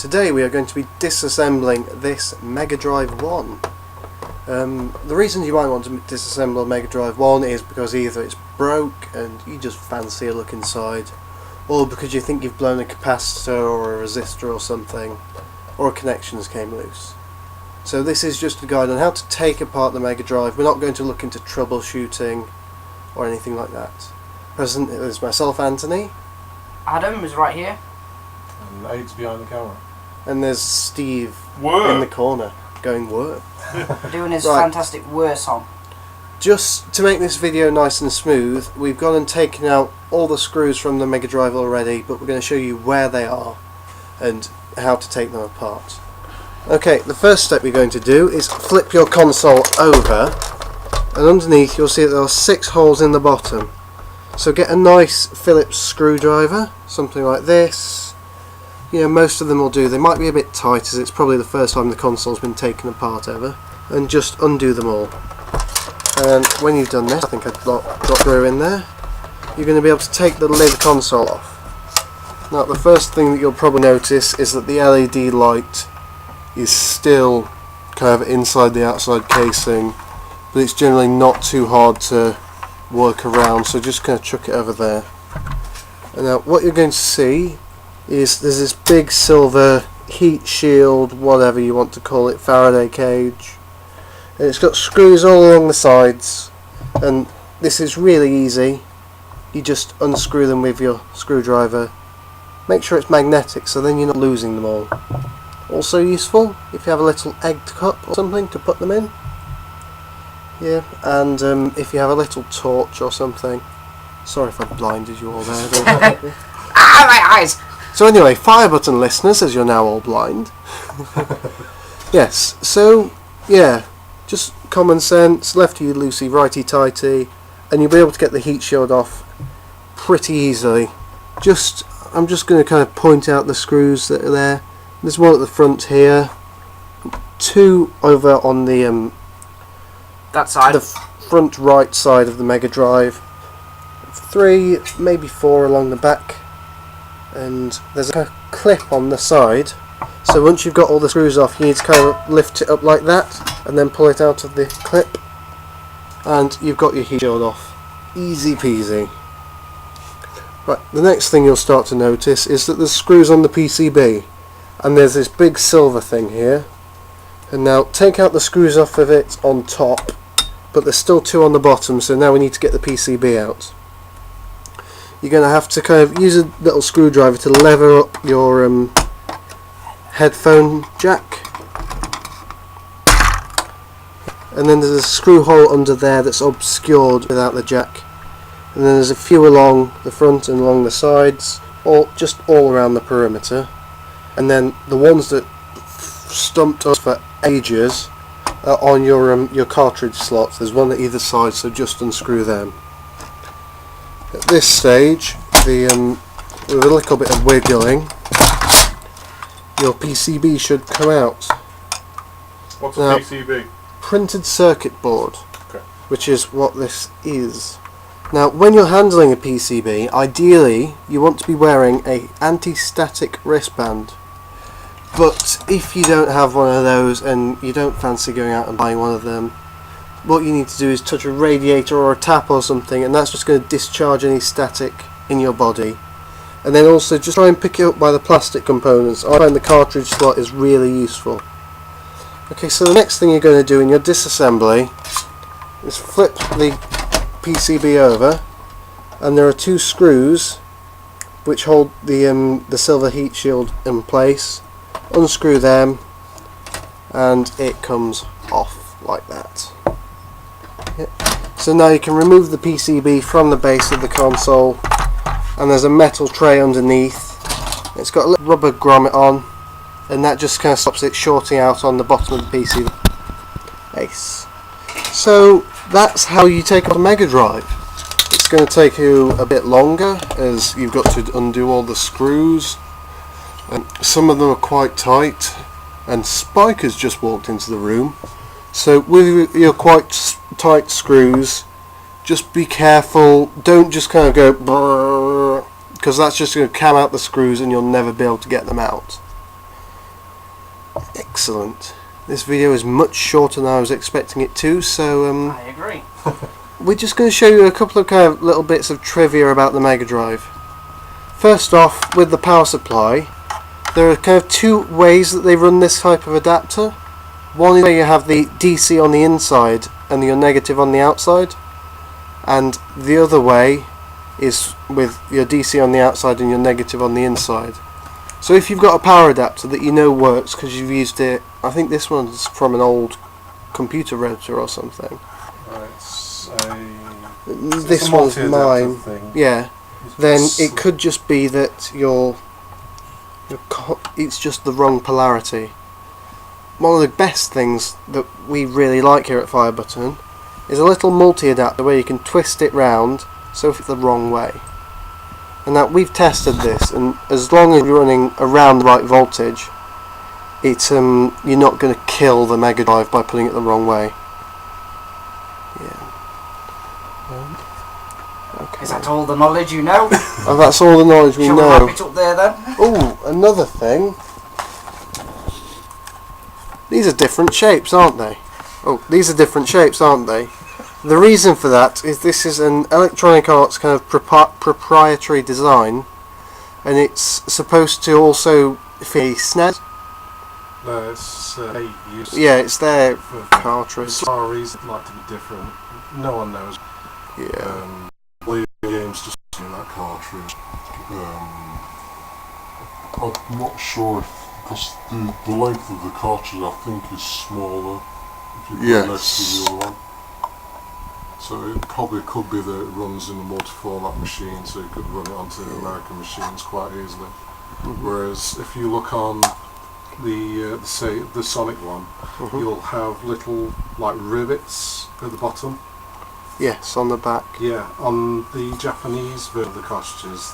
today we are going to be disassembling this Megadrive 1. The reason you might want to disassemble Megadrive 1 is because either it's broke and you just fancy a look inside, or because you think you've blown a capacitor or a resistor or something, or connections came loose. So this is just a guide on how to take apart the Megadrive. We're not going to look into troubleshooting or anything like that. Present is myself, Anthony. Adam is right here. And Aid's behind the camera. And there's Steve Whoa. in the corner going whoa. Doing his Right. fantastic whir song. Just to make this video nice and smooth, we've gone and taken out all the screws from the Megadrive already, but we're going to show you where they are and how to take them apart. Okay, the first step you're going to do is flip your console over, and underneath you'll see that there are 6 holes in the bottom. So get a nice Phillips screwdriver, something like this. You know, most of them will do. They might be a bit tight as it's probably the first time the console's been taken apart ever. And just undo them all. And when you've done this, I think I've got through in there, you're going to be able to take the lid console off. Now the first thing that you'll probably notice is that the LED light is still kind of inside the outside casing, but it's generally not too hard to work around, so just kind of chuck it over there. And now what you're going to see is there's this big silver heat shield, whatever you want to call it, Faraday cage, and it's got screws all along the sides, and this is really easy. You just unscrew them with your screwdriver. Make sure it's magnetic so then you're not losing them all. Also useful if you have a little egged cup or something to put them in. Yeah, and if you have a little torch or something. Sorry if I blinded you all there. Ah, my eyes! So anyway, Firebutton listeners, as you're now all blind. Yes, so yeah, just common sense, lefty loosey, righty tighty, and you'll be able to get the heat shield off pretty easily. I'm just going to kind of point out the screws that are there. There's one at the front here, 2 over on the That side. the front right side of the Megadrive, 3, maybe 4 along the back, and there's a clip on the side, so once you've got all the screws off you need to kind of lift it up like that and then pull it out of the clip, and you've got your heat shield off. Easy peasy. Right, the next thing you'll start to notice is that there's screws on the PCB, and there's this big silver thing here. And now take out the screws off of it on top, but there's still 2 on the bottom, so now we need to get the PCB out. You're going to have to kind of use a little screwdriver to lever up your headphone jack. And then there's a screw hole under there that's obscured without the jack. And then there's a few along the front and along the sides, just all around the perimeter. And then the ones that stumped us for ages are on your cartridge slots. There's one at either side, so just unscrew them. At this stage, with a little bit of wiggling, your PCB should come out. What's Now, a PCB? Printed circuit board, Okay. which is what this is. Now, when you're handling a PCB, ideally you want to be wearing a anti-static wristband. But if you don't have one of those and you don't fancy going out and buying one of them, what you need to do is touch a radiator or a tap or something, and that's just going to discharge any static in your body. And then also just try and pick it up by the plastic components. I find the cartridge slot is really useful. Okay, so the next thing you're going to do in your disassembly is flip the PCB over, and there are 2 screws which hold the silver heat shield in place. Unscrew them and it comes off like that. Yep. So now you can remove the PCB from the base of the console, and there's a metal tray underneath. It's got a little rubber grommet on, and that just kind of stops it shorting out on the bottom of the PCB base. So that's how you take on a Megadrive. It's going to take you a bit longer as you've got to undo all the screws. And some of them are quite tight, and Spike has just walked into the room. So with your quite tight screws, just be careful, don't just kind of go brrr, because that's just going to cam out the screws and you'll never be able to get them out. Excellent. This video is much shorter than I was expecting it to, so I agree. we're just going to show you a couple of kind of little bits of trivia about the Megadrive. First off, with the power supply, there are kind of two ways that they run this type of adapter. One is where you have the DC on the inside and your negative on the outside, and the other way is with your DC on the outside and your negative on the inside. So if you've got a power adapter that you know works because you've used it, I think this one's from an old computer router or something. This one's mine. Thing. Yeah. Then it could just be that it's just the wrong polarity. One of the best things that we really like here at Firebutton is a little multi-adapter where you can twist it round so if it's the wrong way. And now we've tested this, and as long as you're running around the right voltage, it's you're not going to kill the Megadrive by putting it the wrong way. Yeah. Okay. Is that all the knowledge you know? Oh, that's all the knowledge we Shall we know. wrap it up there then? Oh, another thing. These are different shapes, aren't they? Oh, these are different shapes, aren't they? The reason for that is this is an Electronic Arts kind of proprietary design, and it's supposed to also fit SNES. No, it's used. Yeah, it's their cartridge. For a reason like to be different. No one knows. Yeah. Play games just using that cartridge. I'm not sure if, because the length of the cartridge I think is smaller if you put it next to the other one. So it probably could be that it runs in a multi-format machine, so you could run it onto American machines quite easily. Whereas if you look on the Sonic one, you'll have little like rivets at the bottom. Yes, on the back. Yeah, on the Japanese version of the cartridges,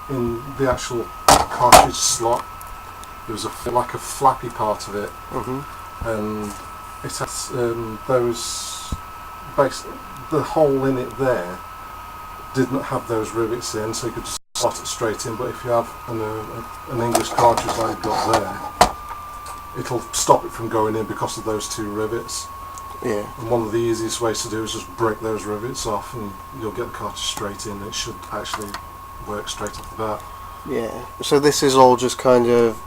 in the actual cartridge slot, there's like a flappy part of it, and it has those the hole in it there did not have those rivets in, so you could just slot it straight in. But if you have an English cartridge like you've got there, it'll stop it from going in because of those two rivets. Yeah. And one of the easiest ways to do is just break those rivets off, and you'll get the cartridge straight in. It should actually work straight off the bat. Yeah. So this is all just kind of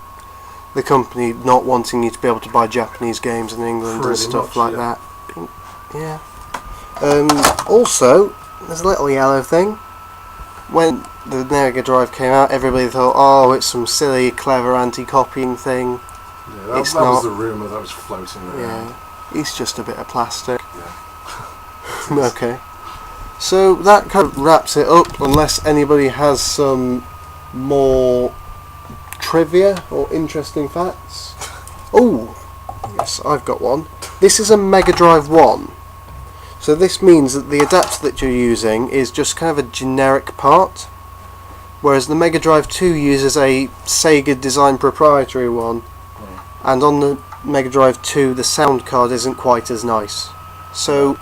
the company not wanting you to be able to buy Japanese games in England and stuff like that. Yeah. Also, there's a little yellow thing. When the Megadrive came out, everybody thought, oh, it's some silly, clever anti-copying thing. Yeah, that was the rumour that was floating around. Yeah, it's just a bit of plastic. Yeah. Okay. So that kind of wraps it up, unless anybody has some more trivia or interesting facts. Oh, yes, I've got one. This is a Megadrive 1. So this means that the adapter that you're using is just kind of a generic part, whereas the Megadrive 2 uses a Sega design proprietary one, and on the Megadrive 2 the sound card isn't quite as nice. So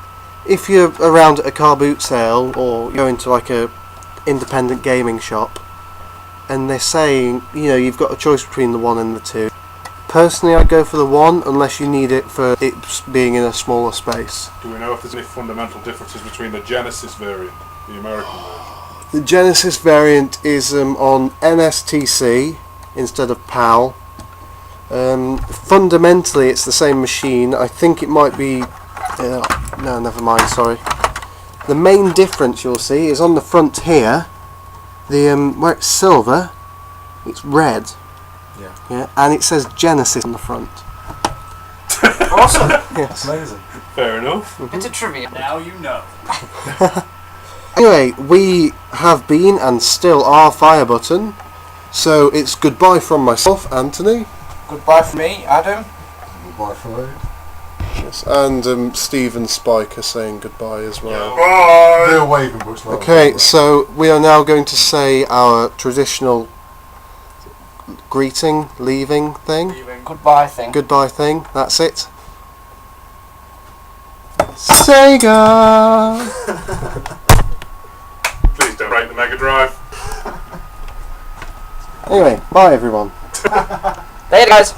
if you're around at a car boot sale or you go into like a independent gaming shop and they're saying, you know, you've got a choice between the 1 and the 2, personally I'd go for the 1 unless you need it for it being in a smaller space. Do we know if there's any fundamental differences between the Genesis variant, the American version? The Genesis variant is on NSTC instead of PAL. Fundamentally it's the same machine. I think it might be... no, never mind, sorry. The main difference you'll see is on the front here. Where it's silver, it's red. Yeah, and it says Genesis on the front. Awesome. Yes. Amazing. Fair enough. Bit of trivia. Now you know. Anyway, we have been and still are Firebutton. So it's goodbye from myself, Anthony. Goodbye from me, Adam. Goodbye from me. Yes, and Steve and Spike are saying goodbye as well. They're waving, but it's not. Okay, so we are now going to say our traditional greeting, leaving thing. Goodbye thing. Goodbye thing, that's it. Sega! Please don't break the Megadrive. Anyway, bye everyone. Later, guys.